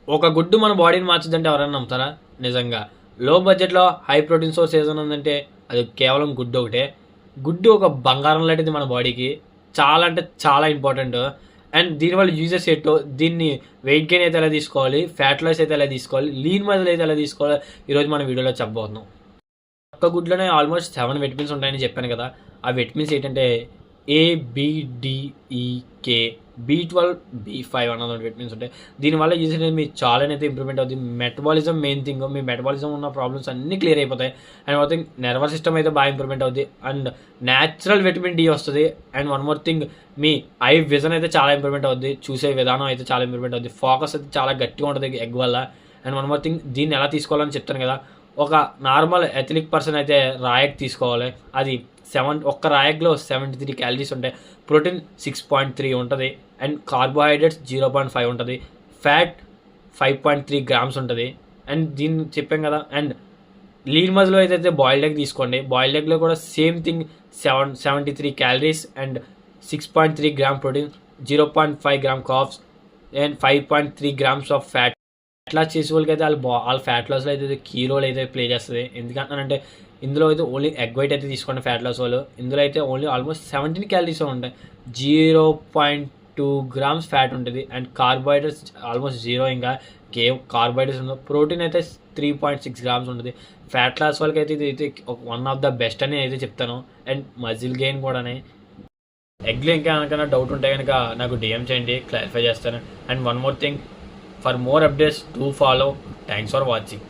ఒక గుడ్డు మన బాడీని మార్చుద్దంటే ఎవరైనా నమ్ముతారా? నిజంగా. లో బడ్జెట్‌లో హై ప్రోటీన్ సోర్స్ ఏదైనా ఉందంటే అది కేవలం గుడ్డు ఒకటే. గుడ్డు ఒక బంగారం లాంటిది మన బాడీకి. చాలా అంటే చాలా ఇంపార్టెంట్. అండ్ దీనివల్ల యూజెస్ ఏంటో, దీన్ని వెయిట్ గెయిన్ అయితే ఎలా తీసుకోవాలి, ఫ్యాట్ లాస్ అయితే ఎలా తీసుకోవాలి, లీన్ మజిల్ అయితే ఎలా తీసుకోవాలో ఈరోజు మన వీడియోలో చెప్పబోతున్నాం. ఒక్క గుడ్లోనే ఆల్మోస్ట్ 7 విటమిన్స్ ఉంటాయని చెప్పాను కదా. ఆ విటమిన్స్ ఏంటంటే ఏ, బి, డి, ఈ, కే, B12, B5 అన్నది విటమిన్స్ ఉంటాయి. దీనివల్ల యూజ్ అనేది మీ చాలా అయితే ఇంప్రూవ్మెంట్ అవుతుంది. Metabolism main thing. మీ మెటబాలిజం ఉన్న ప్రాబ్లమ్స్ అన్నీ క్లియర్ అయిపోతాయి. And one thing nervous system అయితే బాగా ఇంప్రూవ్మెంట్ అవుతుంది. అండ్ న్యాచురల్ విటమిన్ డి వస్తుంది. అండ్ వన్ మోర్ థింగ్, మీ ఐ విజన్ అయితే చాలా ఇంప్రూవ్మెంట్ అవుతుంది. చూసే విధానం అయితే చాలా ఇంప్రూవ్మెంట్ అవుతుంది. ఫోకస్ అయితే చాలా గట్టిగా ఉంటుంది ఎగ్ వల్ల. అండ్ వన్ మోర్ థింగ్, దీన్ని ఎలా తీసుకోవాలని చెప్తాను కదా. ఒక నార్మల్ ఎథ్లిక్ పర్సన్ అయితే రాయక్ తీసుకోవాలి. అది ఒక్క రాయక్లో 73 క్యాలరీస్ ఉంటాయి. ప్రోటీన్ 6.3 ఉంటుంది. అండ్ కార్బోహైడ్రేట్స్ 0.5 ఉంటుంది. ఫ్యాట్ 5.3 గ్రామ్స్ ఉంటుంది. అండ్ దీన్ని చెప్పాం కదా. అండ్ లీన్ మజిల్ అయితే బాయిల్డ్ ఎగ్ తీసుకోండి. బాయిల్డ్ ఎగ్లో కూడా same thing, 73 calories and 6.3 gram protein, 0.5 gram carbs and 5.3 grams of fat. Fat loss చేసే వాళ్ళకి అయితే వాళ్ళ ఫ్యాట్ లాస్లో అయితే కీ రోల్ అయితే ప్లే చేస్తుంది. ఎందుకంటే ఇందులో అయితే ఓన్లీ ఎగ్ వైట్ అయితే తీసుకోండి. ఫ్యాట్ లాస్ వాళ్ళు ఇందులో అయితే ఓన్లీ ఆల్మోస్ట్ 17 క్యాలరీస్ ఉంటాయి. 0.2 గ్రామ్స్ ఫ్యాట్ ఉంటుంది. And carbohydrates almost 0. ఇంకా కార్బోహైడ్రేట్స్ ఉంటుంది. ప్రోటీన్ అయితే 3.6 గ్రామ్స్ ఉంటుంది. ఫ్యాట్ లాస్ వాళ్ళకి అయితే ఇది అయితే వన్ ఆఫ్ ద బెస్ట్ అని అయితే చెప్తాను. అండ్ మజిల్ గెయిన్ కూడానే. ఎగ్లో ఇంకా కనుక డౌట్ ఉంటే కనుక నాకు డిఎం చేయండి, క్లారిఫై చేస్తాను. And one more thing, for more updates do follow. Thanks for watching.